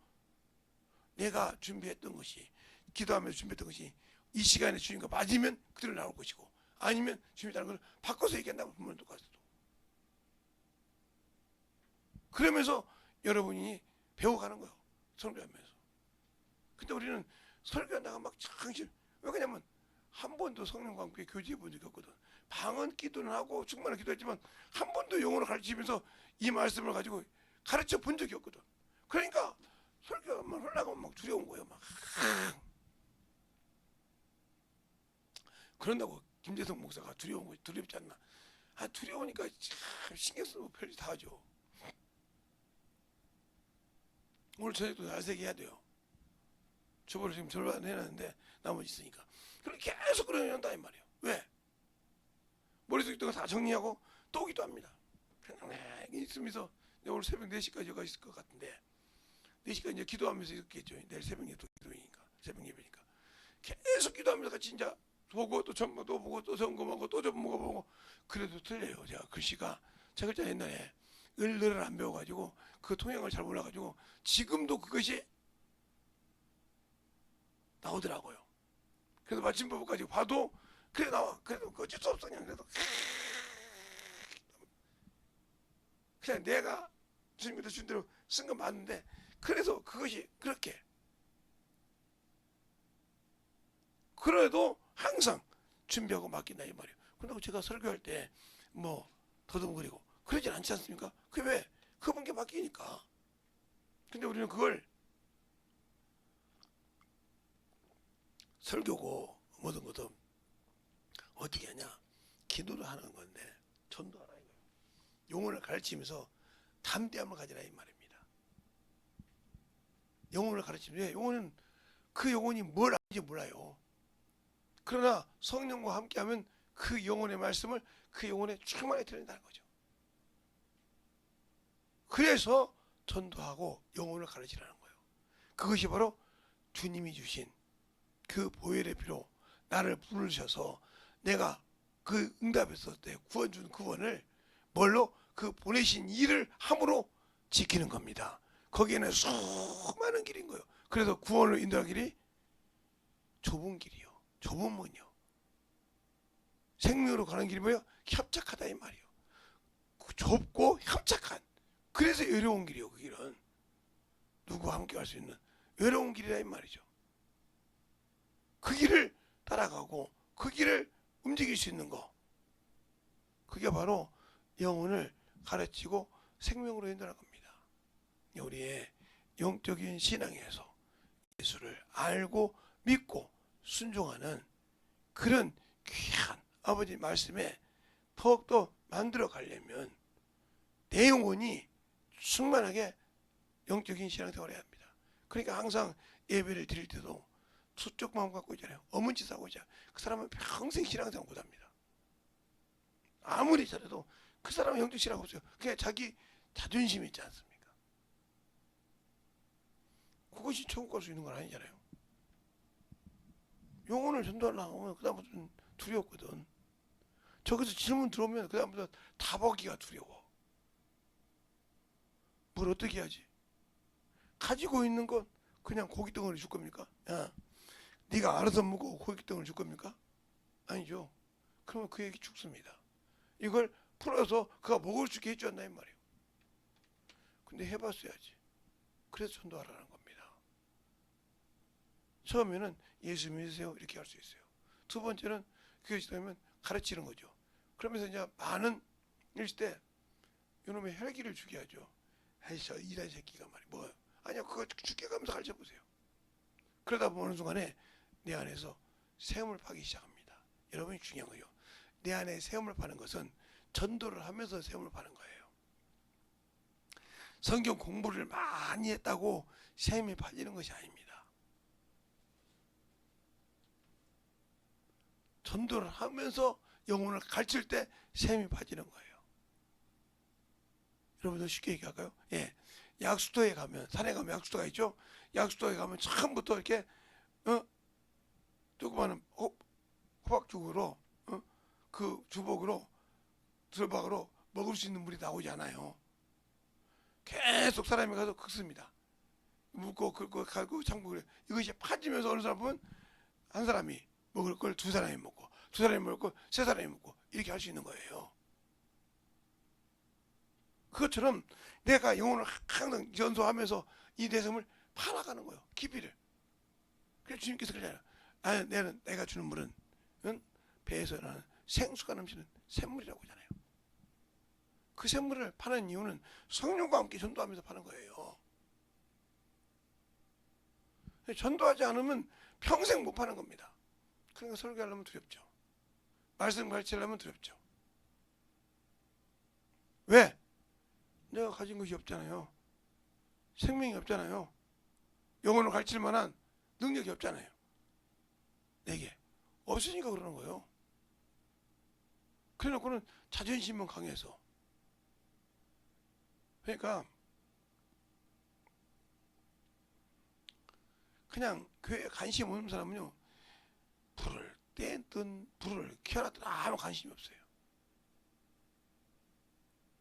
내가 준비했던 것이 기도하면서 준비했던 것이 이 시간에 주님과 맞으면 그대로 나올 것이고 아니면 주님이 다른 걸 바꿔서 얘기한다고 보면 똑같아요. 그러면서 여러분이 배워가는 거예요. 설교하면서. 근데 우리는 설교한다가 막 창실 왜 그러냐면 한 번도 성령과 함께 교제해 본 적이 없거든. 방언 기도는 하고 충만한 기도했지만 한 번도 영어를 가르치면서 이 말씀을 가지고 가르쳐 본 적이 없거든. 그러니까 설교만 하려고 막 두려운 거예요. 막 그런다고 김재성 목사가 두려운 거 두렵지 않나? 아 두려우니까 참 신경 쓰고 별짓 다 하죠. 오늘 저녁도 날새기 해야 돼요. 저번에 지금 절반 해놨는데 나머지 있으니까. 그렇게 계속 그러는다 이 말이에요. 왜? 머릿속에 있던 거 다 정리하고 또 기도합니다. 그냥 있으면서 오늘 새벽 4시까지 가 있을 것 같은데 4시까지 이제 기도하면서 있겠죠. 내일 새벽에 또 기도니까 새벽 예배니까 계속 기도하면서 같이 이제 보고 또 전도 보고 또 점검하고 또 전문가 보고 그래도 틀려요. 제가 글씨가 제 글자 옛날에 을을 안 배워가지고 그 통역을 잘 몰라가지고 지금도 그것이 나오더라고요. 그래서 마침법까지 봐도 그래 나와. 그래도 어쩔 수 없어. 그냥 그래도 그냥 내가 주님께서 준 대로 쓴 건 맞는데 그래서 그것이 그렇게 그래도 항상 준비하고 맡긴다 이 말이에요. 그런다고 제가 설교할 때 뭐 더듬거리고 그러진 않지 않습니까? 그게 왜? 그분께 맡기니까. 근데 우리는 그걸 설교고 뭐든 뭐든 어떻게 하냐? 기도를 하는 건데 전도하라 이거예요. 영혼을 가르치면서 담대함을 가지라 이 말입니다. 영혼을 가르치면 영혼은 그 영혼이 뭘 아는지 몰라요. 그러나 성령과 함께하면 그 영혼의 말씀을 그 영혼에 충만히 드린다는 거죠. 그래서 전도하고 영혼을 가르치라는 거예요. 그것이 바로 주님이 주신 그 보혈의 피로 나를 부르셔서 내가 그 응답했을 때 구원 준 구원을 뭘로 그 보내신 일을 함으로 지키는 겁니다. 거기에는 수많은 길인 거예요. 그래서 구원을 인도하는 길이 좁은 길이요. 좁은 문이요. 생명으로 가는 길이 뭐예요? 협착하다 이 말이에요. 좁고 협착한. 그래서 외로운 길이요. 그 길은 누구와 함께 갈 수 있는 외로운 길이라 이 말이죠. 그 길을 따라가고 그 길을 움직일 수 있는 거. 그게 바로 영혼을 가르치고 생명으로 인도하는 겁니다. 우리의 영적인 신앙에서 예수를 알고 믿고 순종하는 그런 귀한 아버지 말씀에 더욱더 만들어 가려면 내 영혼이 충만하게 영적인 신앙생활을 해야 합니다. 그러니까 항상 예배를 드릴 때도 수적 마음 갖고 있잖아요. 어문짓 하고 있잖아요. 그 사람은 평생 신앙생활 못합니다. 아무리 잘해도 그 사람은 영적 신앙 없어요. 그냥 자기 자존심이 있지 않습니까? 그것이 천국 갈 수 있는 건 아니잖아요. 영혼을 전도하려고 하면 그다음부터는 두렵거든. 저기서 질문 들어오면 그다음부터 답하기가 두려워. 뭘 어떻게 해야지? 가지고 있는 건 그냥 고기 덩어리 줄 겁니까? 야, 네가 알아서 먹고 고기 덩어리 줄 겁니까? 아니죠. 그러면 그 얘기 죽습니다. 이걸 풀어서 그가 먹을 수 있게 해줬나 이 말이에요. 근데 해봤어야지. 그래서 전도하라는 겁니다. 처음에는 예수 믿으세요 이렇게 할 수 있어요. 두 번째는 그것이 되면 가르치는 거죠. 그러면서 이제 많은 일시 때 이놈의 혈기를 주게 하죠. 아이 저 이란 새끼가 말이야 뭐 아니야 그거 죽여가면서 가르쳐보세요. 그러다 보면 어느 순간에 내 안에서 세움을 파기 시작합니다. 여러분이 중요한 거예요. 내 안에 세움을 파는 것은 전도를 하면서 세움을 파는 거예요. 성경 공부를 많이 했다고 세움이 파지는 것이 아닙니다. 전도를 하면서 영혼을 가르칠 때 세움이 파지는 거예요. 여러분들 쉽게 얘기할까요? 예, 약수도에 가면 산에 가면 약수도가 있죠. 약수도에 가면 처음부터 이렇게 조그마한 호박죽으로 그 주걱으로 들박으로 먹을 수 있는 물이 나오지 않아요. 계속 사람이 가서 긁습니다. 묻고 긁고 갈고 참고 이것이 파지면서 어느 사람은 한 사람이 먹을 걸 두 사람이 먹고 두 사람이 먹을 걸 세 사람이 먹고 이렇게 할 수 있는 거예요. 그것처럼 내가 영혼을 항상 전도하면서 이 내성을 팔아가는 거예요. 깊이를. 그래서 주님께서 그러잖아요. 아, 내가 주는 물은 배에서 나는 생수가 넘치는 샘물이라고 하잖아요. 그 샘물을 파는 이유는 성령과 함께 전도하면서 파는 거예요. 전도하지 않으면 평생 못 파는 겁니다. 그러니까 설교하려면 두렵죠. 말씀 가르치려면 두렵죠. 왜? 내가 가진 것이 없잖아요. 생명이 없잖아요. 영혼을 가르칠 만한 능력이 없잖아요. 내게 없으니까 그러는 거예요. 그래놓고는 자존심은 강해서. 그러니까 그냥 교회에 관심 없는 사람은요, 불을 떼든 불을 켜놨든 아무 관심이 없어요.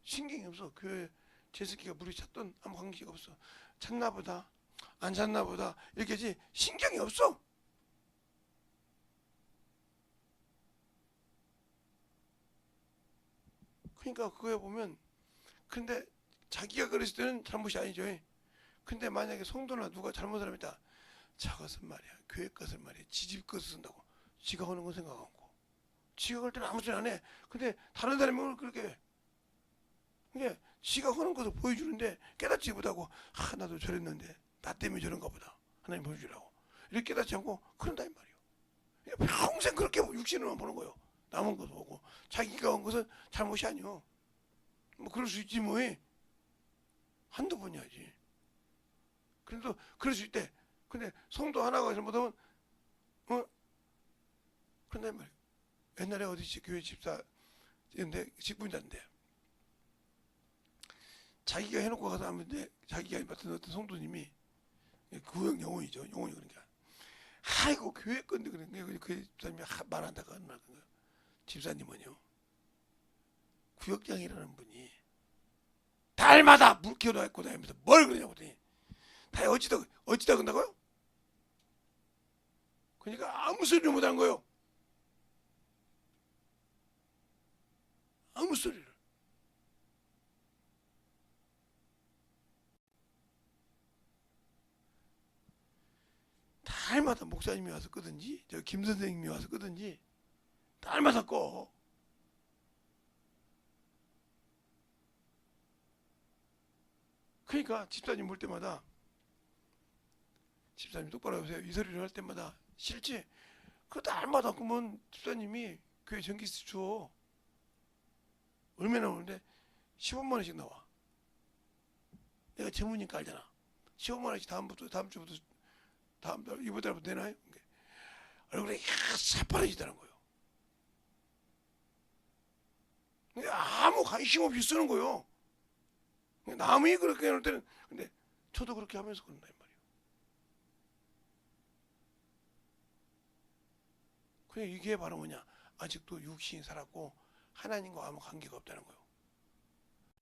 신경이 없어. 교회 제습기가 물이 찼든 아무 관계가 없어. 찼나 보다 안 찼나 보다 이렇게지 신경이 없어. 그러니까 그거에 보면 근데 자기가 그랬을 때는 잘못이 아니죠. 근데 만약에 성도나 누가 잘못을 합니다. 저것은 말이야 교회 것을 말이야 지집 것을 쓴다고 지가 하는 건 생각 않고 지가 할 때는 아무 소리 안 해. 근데 다른 사람이 그렇게 해. 이게 지가 하는 것을 보여주는데 깨닫지 못하고 나도 저랬는데 나 때문에 저런가 보다 하나님 보여주라고 이렇게 깨닫지 않고 그런다 이 말이에요. 평생 그렇게 육신으로만 보는 거예요. 남은 것도 보고 자기가 한 것은 잘못이 아니요. 뭐 그럴 수 있지 뭐 한두 번이 하지. 그래도 그럴 수 있대. 근데 성도 하나가 잘못하면 그런다 이 말이에요. 옛날에 어디 교회 집사인데 직분자인데 자기가 해놓고 가서 하는데 자기가 맡은 어떤 성도님이 구역 영혼이죠. 영혼이 그러니까 아이고 교회 건데 그러니까 그 집사님이 말한다고 하는 거예요. 집사님은요 구역장이라는 분이 달마다 물 키워놓고 다니면서 뭘 그러냐고 그랬더니 다 어찌다 그런다고요? 그러니까 아무 소리를 못하는 거예요. 아무 소리를. 달마다 목사님이 와서 끄든지 저 김 선생님이 와서 끄든지 달마다 꺼. 그러니까 집사님 볼 때마다 집사님 똑바로 해보세요. 이 소리를 할 때마다 싫지? 그 달마다 끄면 집사님이 교회 전기세 줘. 얼마나 오는데 15만 원씩 나와. 내가 전문이니까 알잖아. 15만 원씩 다음 주부터 다음 달 이번 달부터 내나요? 얼굴이 새파래지더라는 거예요. 아무 관심 없이 쓰는 거예요. 남이 그렇게 해놓을 때는, 근데 저도 그렇게 하면서 그런다 이 말이에요. 그냥 이게 바로 뭐냐? 아직도 육신이 살았고 하나님과 아무 관계가 없다는 거예요.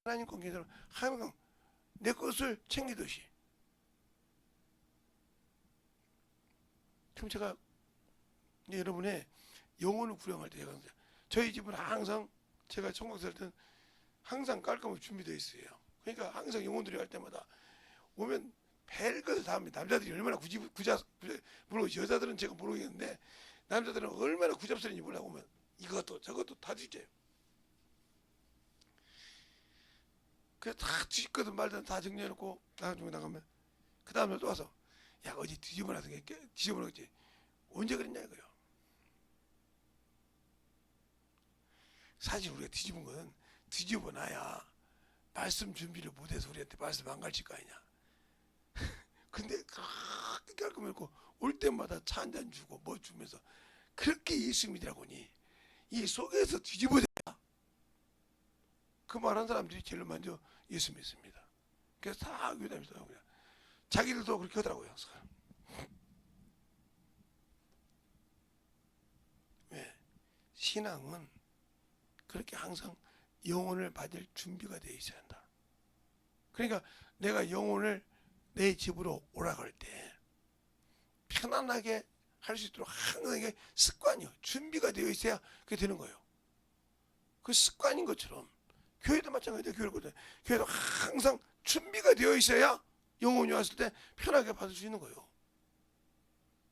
하나님 관계는 항상 내 것을 챙기듯이. 그럼 제가 여러분의 영혼을 구령할 때 저희 집은 항상 제가 청각 살 때는 항상 깔끔하게 준비되어 있어요. 그러니까 항상 영혼들이 할 때마다 오면 별것을 다 합니다. 남자들이 얼마나 물론 여자들은 제가 모르겠는데 남자들은 얼마나 구잡스러운지 몰라. 오면 이것도 저것도 다 뒤져요. 그래서 다 뒤집거든 말든 다 정리해놓고 나중에 나가면 그 다음날 또 와서 야 어제 뒤집어놨던 게 뒤집어놨지 언제 그랬냐 이거요. 사실 우리가 뒤집은 건 뒤집어놔야 말씀 준비를 못해서 우리한테 말씀 안 가르칠 거 아니냐. 근데 그렇게 깔끔했고 올 때마다 차 한잔 주고 뭐 주면서 그렇게 예수 믿으라고니 이 속에서 뒤집어야 그 말한 사람들이 제일 먼저 예수 믿습니다. 그래서 다 교회 다니면서 그냥 자기들도 그렇게 하더라고요. 왜? 신앙은 그렇게 항상 영혼을 받을 준비가 되어 있어야 한다. 그러니까 내가 영혼을 내 집으로 오라갈 때 편안하게 할 수 있도록 항상 이게 습관이요. 준비가 되어 있어야 그게 되는 거예요. 그 습관인 것처럼 교회도 마찬가지예요. 교회도 항상 준비가 되어 있어야 영혼이 왔을 때 편하게 받을 수 있는 거예요.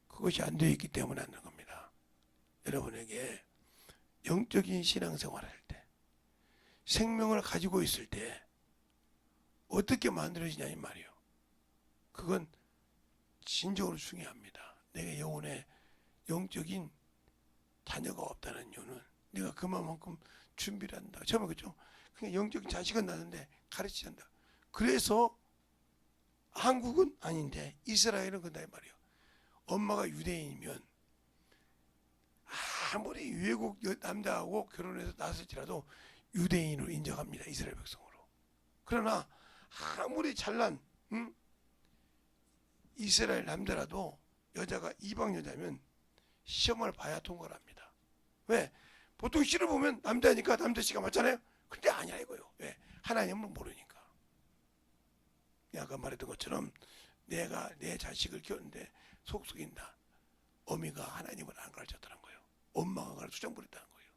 그것이 안 되어 있기 때문에 안 되는 겁니다. 여러분에게 영적인 신앙생활을 할 때 생명을 가지고 있을 때 어떻게 만들어지냐 이 말이에요. 그건 진정으로 중요합니다. 내가 영혼에 영적인 자녀가 없다는 이유는 내가 그만큼 준비를 한다. 처음에 그렇죠. 그냥 영적인 자식은 나는데 가르치지 않는다. 그래서 한국은 아닌데 이스라엘은 그런다 이 말이에요. 엄마가 유대인이면 아무리 외국 남자하고 결혼해서 낳았을지라도 유대인으로 인정합니다. 이스라엘 백성으로. 그러나 아무리 잘난 이스라엘 남자라도 여자가 이방 여자면 시험을 봐야 통과를 합니다. 왜? 보통 시를 보면 남자니까 남자씨가 맞잖아요. 근데 아니야 이거요. 왜? 하나님을 모르니까. 아까 말했던 것처럼 내가 내 자식을 키웠는데 속 속인다. 어미가 하나님을 안 가르쳤다는 거예요. 엄마가 가르쳐 수정 부렸다는 거예요.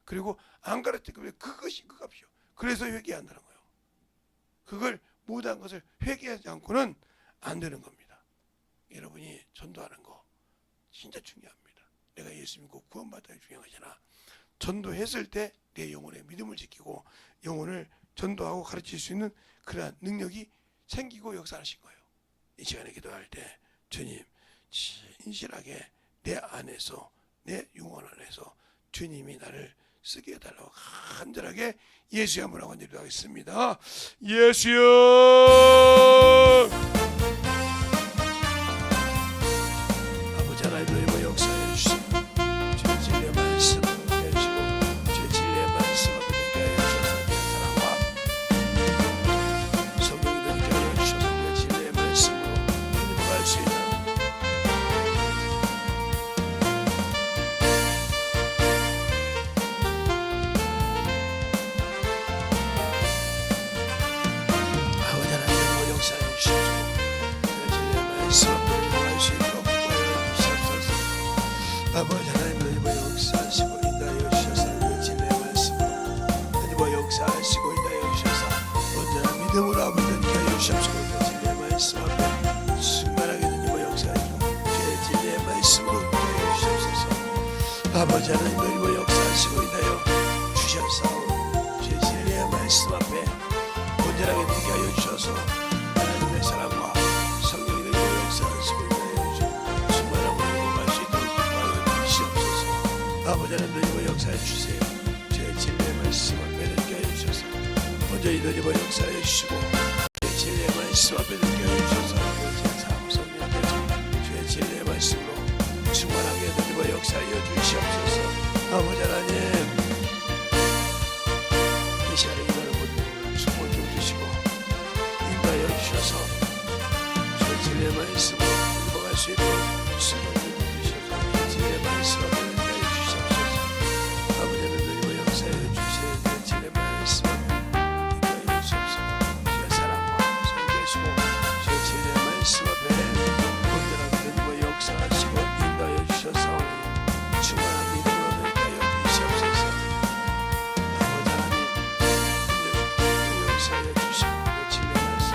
그리고 안 가르쳤기 그것이 그 값이요. 그래서 회개한다는 거예요. 그걸 못한 것을 회개하지 않고는 안 되는 겁니다. 여러분이 전도하는 거 진짜 중요합니다. 내가 예수 믿고 구원받아야 중요하잖아. 전도했을 때 내 영혼의 믿음을 지키고 영혼을 전도하고 가르칠 수 있는 그러한 능력이 생기고 역사하신 거예요. 이 시간에 기도할 때 주님 진실하게 내 안에서 내 영혼 안에서 주님이 나를 쓰게 해달라고 간절하게 예수의 이름으로 기도하겠습니다. 예수여 아버지 하나님의 역사해 주시고 주의 진리의 말씀 해주시고 주의 진리의 말씀 함께 하여 주셔서 사랑과 성령이 되게 하여 주셔서 주의 진리의 말씀으로 하나님을 알 수 있는 아버지 하나님의 역사해 주시고 주의 진리의 말씀 함께 할 수 있도록 도와주시옵소서. 아버지 하나님의 역사하시고 인도하여 주셔서 그 진리의 말씀으로 하나님의 역사하시고 인도하여 주셔서 온전한 믿음으로 아버지께 하여 주시옵소서. 그 진리의 말씀 앞에 충만하게 하나님의 역사하시고 그 진리의 말씀으로 인도하여 주시옵소서. 아버지 하나님의 역사하시고 인도하여 주셔서 그 진리의 말씀 앞에 온전하게 되게 하여 주셔서 하나님의 사랑과 성령이 되고 역사하시고 인도하여 주시옵소서. 충만한 믿음을 할 수 있도록 기뻐하여 주시옵소서. 아버지 하나님의 역사해 주세요. 주의 진리의 말씀 앞에 듣게 하여 주셔서 먼저 이들이버 역사해 주시고 주의 진리의 말씀 앞에 듣게 하여 주셔서 제 삶 성령께서 주의 진리의 말씀으로 충만하게 이들이버 역사하여 주시옵소서. 아버지 하나님, 이 시간에 이들을 모두 축복 좀 주시고 인도하여 주셔서 주의 진리의 말씀으로 읽어갈 수 있도록 축복 좀 주셔서 진리의 말씀 앞에 듣게 하여 주시옵소서. 아버지 하나님, 역사해 주시는 진리의 말씀 앞에 듣게 하여 주시옵소서. 주의 사랑과 성계시고 주의 진리의 말씀 앞에 온전하게 역사하시고 인도하여 주셔서 충만한 믿음으로 듣게 하여 주시옵소서. 아버지 하나님, 역사해 주시고 진리의 말씀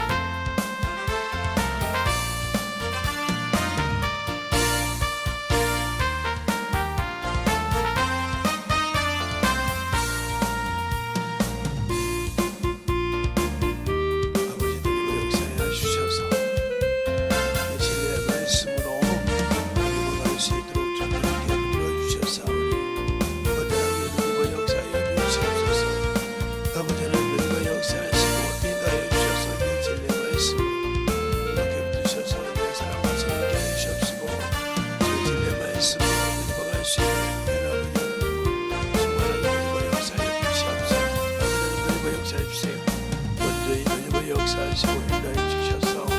역사하시고 인도하여 주셨사오니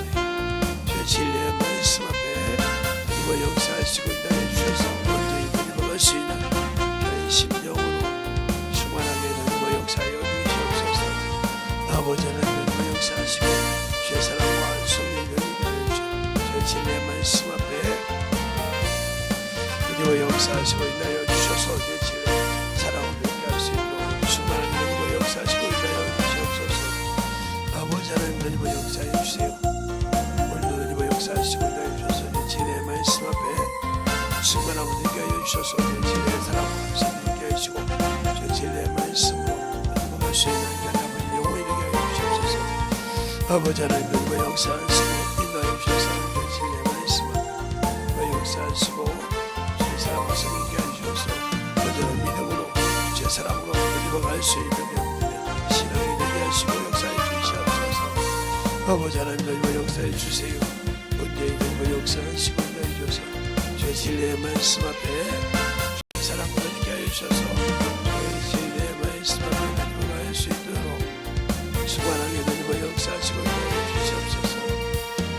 주의 진리의 말씀 앞에 이번 역사하시고 인도하여 주셔서 먼저 이번 수 있는 저희 심령으로 충만하게 이번 역사하여 주시옵소서. 아버지 하나님, 이번 역사하시고 주의 사랑과 성령이 인도하여 주셔서 주의 진리의 말씀 앞에 이번 역사하시고 인도하여 주셔서 주의 진리의 사랑을 느끼게 할 수 있도록 충만하게 이번 역사하시고 인도하여 주시옵소서. 아버지 하나님, 이번 역사해 주세요. 오늘도 이번 역사하시고 인도하여 주셔서 진리의 말씀 앞에 충만하고 느끼게 하여 주셔서 진리의 사랑과 성령을 느끼게 하시고 진리의 말씀으로 행복할 수 있는 하나님의 영혼이 되게 하여 주옵소서. 아버지 하나님, 이번 역사하시고 인도하여 주셔서 진리의 말씀 앞에 이번 역사하시고 주의 사랑과 성령을 느끼게 하여 주셔서 온전한 믿음으로 주의 사랑으로 행복할 수 있는 신앙이 되게 하시고 역사해 아버지 하나님, 이번 역사해 주세요. 언제 이번 역사하시고 인도해 주셔서 주의 진리의 말씀 앞에 주의 사랑과 함께 하여 주셔서 주의 진리의 말씀 앞에 행복할 수 있도록 충만하게 이번 역사하시고 인도해 주시옵소서.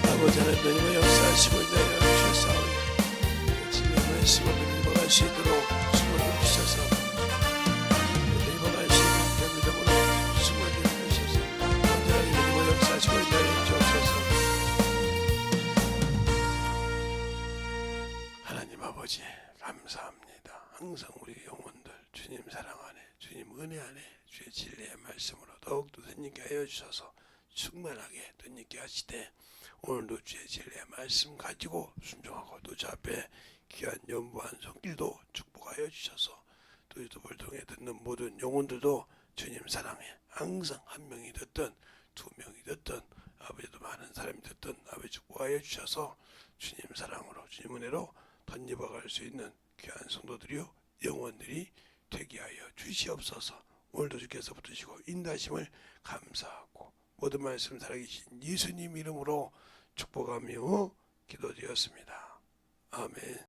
아버지 하나님, 이번 역사하시고 인도해 주셔서 주의 진리의 말씀 앞에 행복할 수 있도록 충만해 주셔서 행복할 수 있는 믿음으로 충만해 주셔서 언제나 이번 역사하시고 인도해 아버지 감사합니다. 항상 우리 영혼들 주님 사랑 안에 주님 은혜 안에 주의 진리의 말씀으로 더욱더 덧입게 하여 주셔서 충만하게 덧입게 하시되 오늘도 주의 진리의 말씀 가지고 순종하고 또 저 앞에 귀한 연부한 손길도 축복하여 주셔서 또 유튜브를 통해 듣는 모든 영혼들도 주님 사랑에 항상 한 명이 듣든 두 명이 듣든 아버지도 많은 사람이 듣든 아버지 축복하여 주셔서 주님 사랑으로 주님 은혜로 덧입어갈 수 있는 귀한 성도들이요 영혼들이 되게 하여 주시옵소서. 오늘도 주께서 붙으시고 인도하심을 감사하고 모든 말씀 살아계신 예수님 이름으로 축복하며 기도드렸습니다. 아멘.